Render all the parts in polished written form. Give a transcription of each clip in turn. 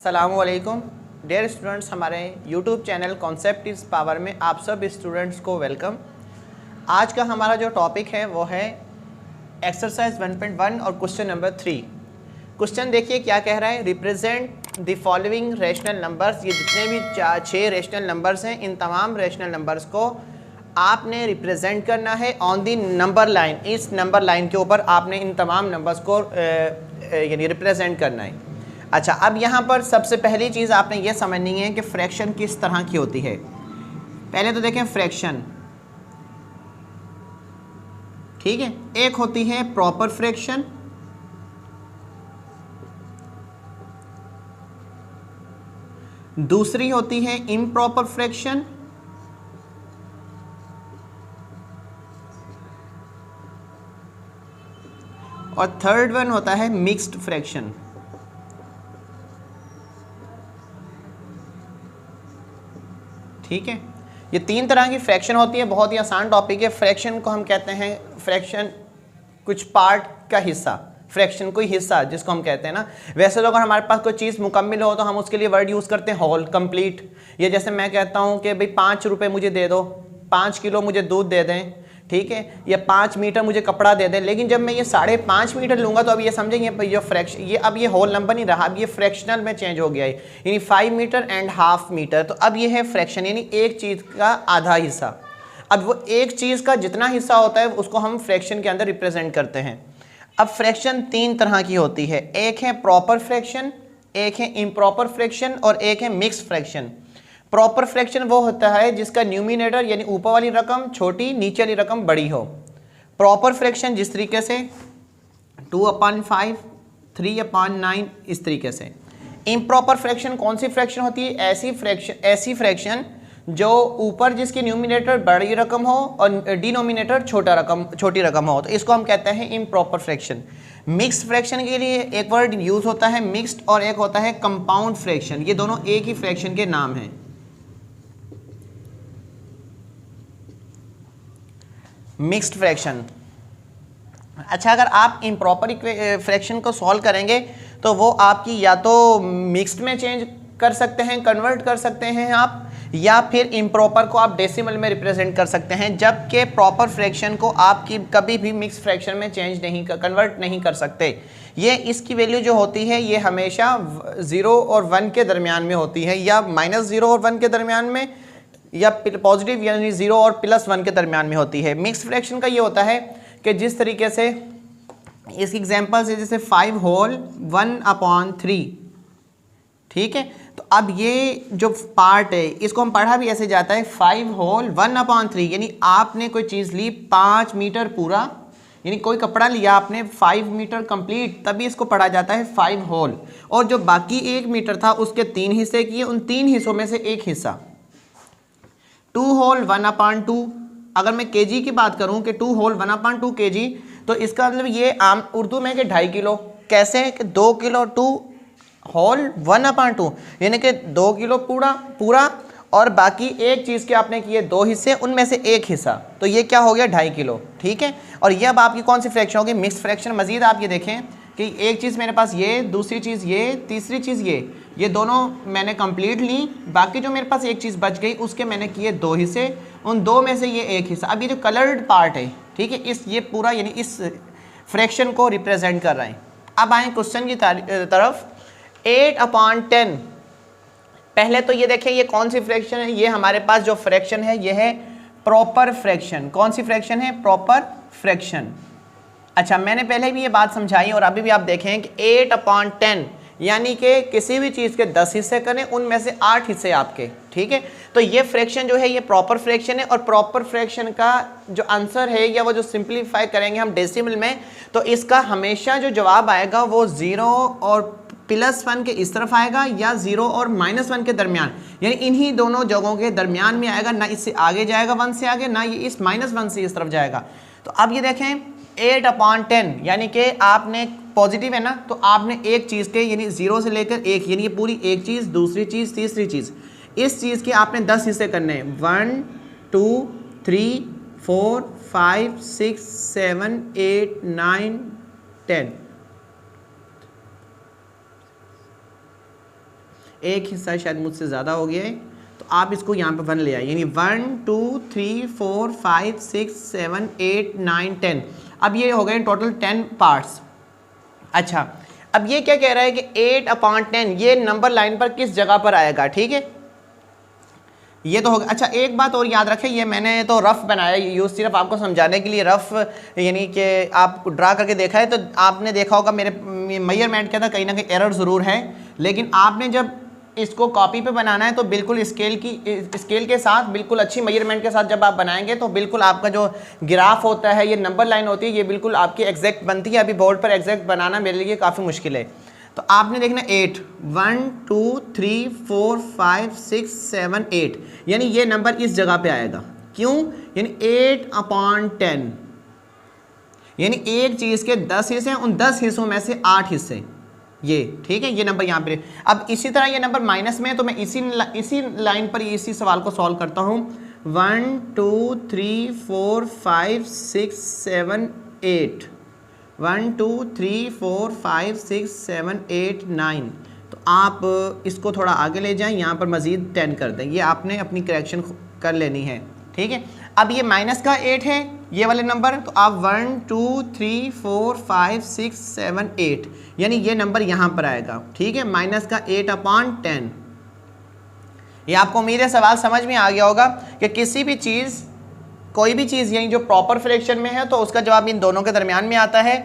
अस्सलामुअलैकुम dear students, हमारे YouTube channel concept is power में आप सब स्टूडेंट्स को वेलकम। आज का हमारा जो टॉपिक है वो है एक्सरसाइज 1.1 और क्वेश्चन नंबर 3। क्वेश्चन देखिए क्या कह रहा है। Represent the following rational numbers. ये जितने भी 6 रेशनल नंबर्स हैं, इन तमाम रेशनल नंबर्स को आपने रिप्रेजेंट करना है ऑन दी नंबर लाइन। इस नंबर लाइन के ऊपर आपने इन तमाम नंबर्स को यानी रिप्रेजेंट करना है। अच्छा, अब यहाँ पर सबसे पहली चीज़ आपने ये समझनी है कि फ्रैक्शन किस तरह की होती है। पहले तो देखें फ्रैक्शन, ठीक है। एक होती है प्रॉपर फ्रैक्शन, दूसरी होती है इम्प्रॉपर फ्रैक्शन, और थर्ड वन होता है मिक्स्ड फ्रैक्शन। ठीक है, ये 3 तरह की फ्रैक्शन होती है। बहुत ही आसान टॉपिक है। फ्रैक्शन को हम कहते हैं, फ्रैक्शन कुछ पार्ट का हिस्सा, फ्रैक्शन कोई हिस्सा जिसको हम कहते हैं ना। वैसे तो अगर हमारे पास कोई चीज़ मुकम्मल हो तो हम उसके लिए वर्ड यूज़ करते हैं होल, कंप्लीट। ये जैसे मैं कहता हूँ कि भाई 5 रुपये मुझे दे दो, 5 किलो मुझे दूध दे दें, ठीक है, या 5 मीटर मुझे कपड़ा दे दें। लेकिन जब मैं ये 5.5 मीटर लूँगा तो अब ये समझेंगे ये फ्रैक्शन, ये अब ये होल नंबर नहीं रहा, अब ये फ्रैक्शनल में चेंज हो गया है, यानी 5 मीटर एंड हाफ मीटर। तो अब ये है फ्रैक्शन, यानी एक चीज़ का आधा हिस्सा। अब वो एक चीज़ का जितना हिस्सा होता है उसको हम फ्रैक्शन के अंदर रिप्रेजेंट करते हैं। अब फ्रैक्शन 3 तरह की होती है। एक है प्रॉपर फ्रैक्शन, एक है इम्प्रॉपर फ्रैक्शन, और एक है मिक्स्ड फ्रैक्शन। प्रॉपर फ्रैक्शन वो होता है जिसका न्यूमिनेटर यानी ऊपर वाली रकम छोटी, नीचे वाली रकम बड़ी हो। प्रॉपर फ्रैक्शन जिस तरीके से 2/5, 3/9, इस तरीके से। इम्प्रॉपर फ्रैक्शन कौन सी फ्रैक्शन होती है? ऐसी फ्रैक्शन जो ऊपर जिसकी न्यूमिनेटर बड़ी रकम हो और डिनोमिनेटर छोटी रकम हो, तो इसको हम कहते हैं इम्प्रॉपर फ्रैक्शन। मिक्स्ड फ्रैक्शन के लिए एक वर्ड यूज होता है मिक्स्ड, और एक होता है कंपाउंड फ्रैक्शन। ये दोनों एक ही फ्रैक्शन के नाम हैं। Mixed fraction. अच्छा, अगर आप इम्प्रॉपर फ्रैक्शन को सॉल्व करेंगे तो वो आपकी या तो मिक्स्ड में चेंज कर सकते हैं, कन्वर्ट कर सकते हैं आप, या फिर इम्प्रॉपर को आप डेसिमल में रिप्रेजेंट कर सकते हैं। जबकि प्रॉपर फ्रैक्शन को आपकी कभी भी मिक्स फ्रैक्शन में कन्वर्ट नहीं कर सकते। ये इसकी वैल्यू जो होती है ये हमेशा 0 और 1 के दरमियान में होती है, या -0 और 1 के दरमियान में, या पॉजिटिव यानी 0 और +1 के दरमियान में होती है। मिक्स फ्रैक्शन का ये होता है कि जिस तरीके से इसकी एग्जांपल है, जैसे 5 होल 1/3, ठीक है। तो अब ये जो पार्ट है इसको हम पढ़ा भी ऐसे जाता है 5 होल 1/3, यानी आपने कोई चीज़ ली 5 मीटर पूरा, यानी कोई कपड़ा लिया आपने 5 मीटर कंप्लीट, तभी इसको पढ़ा जाता है 5 होल। और जो बाकी 1 मीटर था उसके 3 हिस्से किए, उन 3 हिस्सों में से एक हिस्सा 2 होल 1/2। अगर मैं केजी की बात करूं कि 2 होल 1/2 केजी, तो इसका मतलब ये आम उर्दू में कि 2.5 किलो। कैसे कि 2 किलो 2 होल 1/2, यानी कि 2 किलो पूरा, और बाकी एक चीज़ के आपने किए 2 हिस्से, उनमें से एक हिस्सा, तो ये क्या हो गया 2.5 किलो, ठीक है। और ये अब आपकी कौन सी फ्रैक्शन होगी? Mix fraction. मजीद आप ये देखें कि एक चीज़ मेरे पास ये, दूसरी चीज़ ये, तीसरी चीज़ ये दोनों मैंने कंप्लीट ली, बाकी जो मेरे पास एक चीज़ बच गई उसके मैंने किए 2 हिस्से, उन 2 में से ये एक हिस्सा। अब ये जो कलर्ड पार्ट है, ठीक है, ये पूरा यानी इस फ्रैक्शन को रिप्रेजेंट कर रहे हैं। अब आए क्वेश्चन की तरफ। 8/10। पहले तो ये देखें ये कौन सी फ्रैक्शन है। ये हमारे पास जो फ्रैक्शन है ये है प्रॉपर फ्रैक्शन। कौन सी फ्रैक्शन है? Proper fraction. अच्छा, मैंने पहले भी ये बात समझाई और अभी भी आप देखें कि 8/10 यानी कि किसी भी चीज़ के 10 हिस्से करें, उनमें से 8 हिस्से आपके, ठीक है। तो ये फ्रैक्शन जो है ये प्रॉपर फ्रैक्शन है, और प्रॉपर फ्रैक्शन का जो आंसर है या वो जो सिंप्लीफाई करेंगे हम डेसिमल में, तो इसका हमेशा जो जवाब आएगा वो 0 और +1 के इस तरफ आएगा, या 0 और -1 के दरमियान, यानी इन्हीं दोनों जगहों के दरमियान में आएगा। ना इससे आगे जाएगा 1 से आगे, ना ये इस -1 से इस तरफ जाएगा। तो अब ये देखें 8/10 यानी कि आपने पॉजिटिव है ना, तो आपने एक चीज़ के यानी 0 से लेकर 1, यानी ये पूरी एक चीज़, दूसरी चीज़, तीसरी चीज़, इस चीज़ के आपने 10 हिस्से करने हैं। 1 2 3 4 5 6 7 8 9 10। एक हिस्सा शायद मुझसे ज़्यादा हो गया है, तो आप इसको यहाँ पे 1 ले आए, यानी 1 2 3 4 5 6 7 8 9 10। अब ये हो गए टोटल 10 पार्ट्स। अच्छा, अब ये क्या कह रहा है कि 8/10 ये नंबर लाइन पर किस जगह पर आएगा, ठीक है, ये तो होगा। अच्छा, एक बात और याद रखें, ये मैंने तो रफ बनाया यूज़ सिर्फ आपको समझाने के लिए, रफ यानी कि आप ड्रा करके देखा है, तो आपने देखा होगा मेरे मेजरमेंट के अंदर कहीं ना कहीं एरर ज़रूर है, लेकिन आपने जब इसको कॉपी पे बनाना है तो बिल्कुल स्केल के साथ, बिल्कुल अच्छी मेजरमेंट के साथ जब आप बनाएंगे तो बिल्कुल आपका जो ग्राफ होता है, ये नंबर लाइन होती है, ये बिल्कुल आपकी एग्जैक्ट बनती है। अभी बोर्ड पर एग्जैक्ट बनाना मेरे लिए काफ़ी मुश्किल है। तो आपने देखना 8 1 2 3 4 5 6 7 8, यानी ये नंबर इस जगह पे आएगा। क्यों? यानी 8/10, यानी एक चीज़ के 10 हिस्से हैं, उन 10 हिस्सों में से 8 हिस्से ये, ठीक है, ये नंबर यहाँ पे। अब इसी तरह ये नंबर माइनस में, तो मैं इसी लाइन पर इसी सवाल को सॉल्व करता हूँ। 1 2 3 4 5 6 7 8, 1 2 3 4 5 6 7 8 9। तो आप इसको थोड़ा आगे ले जाएं, यहाँ पर मज़ीद 10 कर दें, ये आपने अपनी करेक्शन कर लेनी है, ठीक है। अब ये माइनस का 8 है ये वाले नंबर, तो आप 1 2 3 4 5 6 7 8, यानी ये नंबर यहाँ पर आएगा, ठीक है, माइनस का 8/10। ये आपको उम्मीद है सवाल समझ में आ गया होगा कि किसी भी चीज़, कोई भी चीज़ यानी जो प्रॉपर फ्रैक्शन में है तो उसका जवाब इन दोनों के दरमियान में आता है।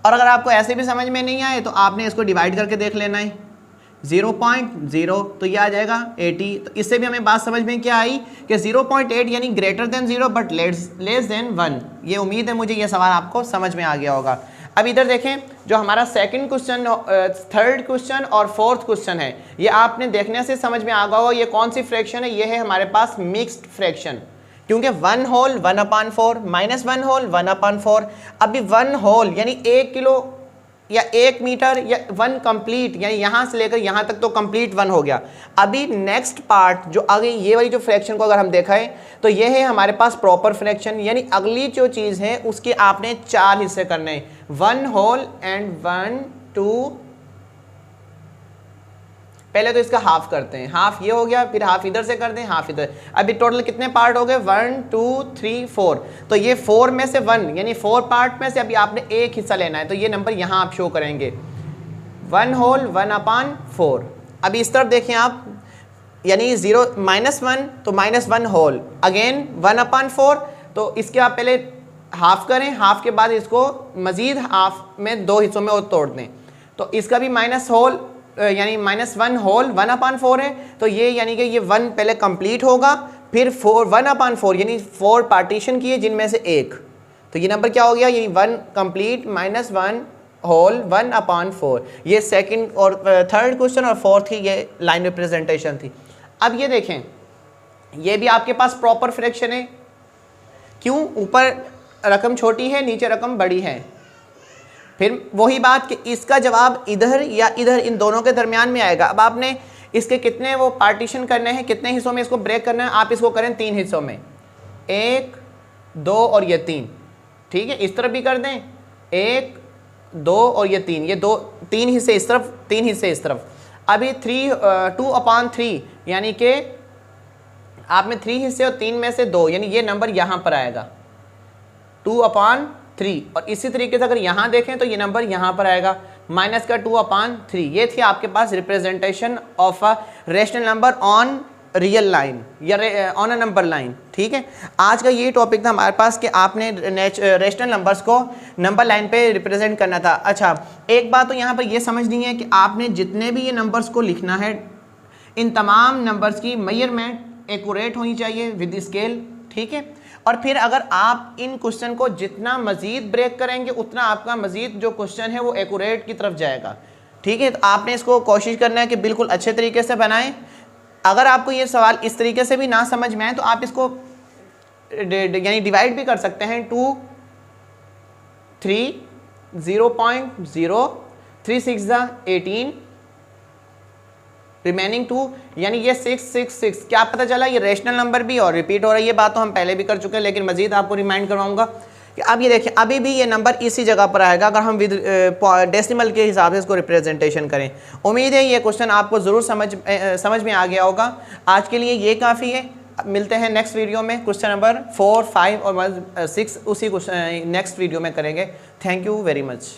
और अगर आपको ऐसे भी समझ में नहीं आए तो आपने इसको डिवाइड करके देख लेना है, 0.0 तो ये आ जाएगा 80। तो इससे भी हमें बात समझ में क्या आई कि 0.8 यानी greater than 0 but less than 1। ये उम्मीद है मुझे ये सवाल आपको समझ में आ गया होगा। अब इधर देखें, जो हमारा सेकंड क्वेश्चन, थर्ड क्वेश्चन और फोर्थ क्वेश्चन है, ये आपने देखने से समझ में आ गया होगा ये कौन सी फ्रैक्शन है। ये है हमारे पास मिक्स्ड फ्रैक्शन, क्योंकि 1 होल 1/4 माइनस 1 होल 1/4। अभी 1 होल यानी 1 किलो या 1 मीटर या 1 कंप्लीट, यानी यहाँ से लेकर यहाँ तक तो कंप्लीट 1 हो गया। अभी नेक्स्ट पार्ट जो आगे ये वाली जो फ्रैक्शन को अगर हम देखा है तो ये है हमारे पास प्रॉपर फ्रैक्शन, यानी अगली जो चीज़ है उसके आपने 4 हिस्से करने हैं, 1 होल एंड 1 2। पहले तो इसका हाफ करते हैं, हाफ ये हो गया, फिर हाफ इधर से कर दें, हाफ इधर। अभी टोटल कितने पार्ट हो गए? 1 2 3 4। तो ये 4 में से 1 यानी 4 पार्ट में से अभी आपने एक हिस्सा लेना है, तो ये नंबर यहाँ आप शो करेंगे 1 होल 1/4। अभी इस तरफ देखें आप, यानी 0 -1 तो -1 होल, अगेन 1/4। तो इसके आप पहले हाफ करें, हाफ के बाद इसको मज़ीद हाफ में 2 हिस्सों में और तोड़ दें। तो इसका भी माइनस होल यानी -1 होल 1/4 है, तो ये यानी कि ये 1 पहले कंप्लीट होगा, फिर 1/4 यानी 4 पार्टीशन किए जिनमें से एक, तो ये नंबर क्या हो गया? ये 1 कंप्लीट -1 होल 1/4। ये सेकंड और थर्ड क्वेश्चन और फोर्थ की ये लाइन रिप्रेजेंटेशन थी। अब ये देखें, ये भी आपके पास प्रॉपर फ्रैक्शन है। क्यों? ऊपर रकम छोटी है, नीचे रकम बड़ी है। फिर वही बात कि इसका जवाब इधर या इधर इन दोनों के दरमियान में आएगा। अब आपने इसके कितने वो पार्टीशन करने हैं, कितने हिस्सों में इसको ब्रेक करना है? आप इसको करें 3 हिस्सों में, 1 2 और ये 3, ठीक है। इस तरफ भी कर दें 1 2 और ये 3, ये 3 हिस्से इस तरफ, 3 हिस्से इस तरफ। अभी 2/3 यानी कि आप में 3 हिस्से और 3 में से 2, यानी ये नंबर यहाँ पर आएगा 2/3। और इसी तरीके से अगर यहाँ देखें तो ये नंबर यहाँ पर आएगा माइनस का 2/3। ये थी आपके पास representation of a rational number on real line या ऑन अ नंबर लाइन, ठीक है। आज का ये टॉपिक था हमारे पास कि आपने रेशनल नंबर्स को नंबर लाइन पे रिप्रेजेंट करना था। अच्छा, एक बात तो यहाँ पर ये समझनी है कि आपने जितने भी ये नंबर्स को लिखना है, इन तमाम नंबर्स की मेजरमेंट एक्यूरेट होनी चाहिए विद स्केल, ठीक है। और फिर अगर आप इन क्वेश्चन को जितना मज़ीद ब्रेक करेंगे उतना आपका मज़ीद जो क्वेश्चन है वो एक्यूरेट की तरफ जाएगा, ठीक है। तो आपने इसको कोशिश करना है कि बिल्कुल अच्छे तरीके से बनाएं। अगर आपको ये सवाल इस तरीके से भी ना समझ में आए तो आप इसको यानी डिवाइड भी कर सकते हैं 2 3 0.0 3 6 18 रिमेनिंग 2, यानी ये 666। क्या पता चला? ये रेशनल नंबर भी और रिपीट हो रहा है। ये बात तो हम पहले भी कर चुके हैं, लेकिन मज़ीद आपको रिमाइंड करवाऊंगा कि अब ये देखिए अभी भी ये नंबर इसी जगह पर आएगा अगर हम विद डेसिमल के हिसाब से इसको रिप्रेजेंटेशन करें। उम्मीद है ये क्वेश्चन आपको ज़रूर समझ में आ गया होगा। आज के लिए ये काफ़ी है। मिलते हैं नेक्स्ट वीडियो में, क्वेश्चन नंबर 4, 5 और 6 उसी नेक्स्ट वीडियो में करेंगे। Thank you very much.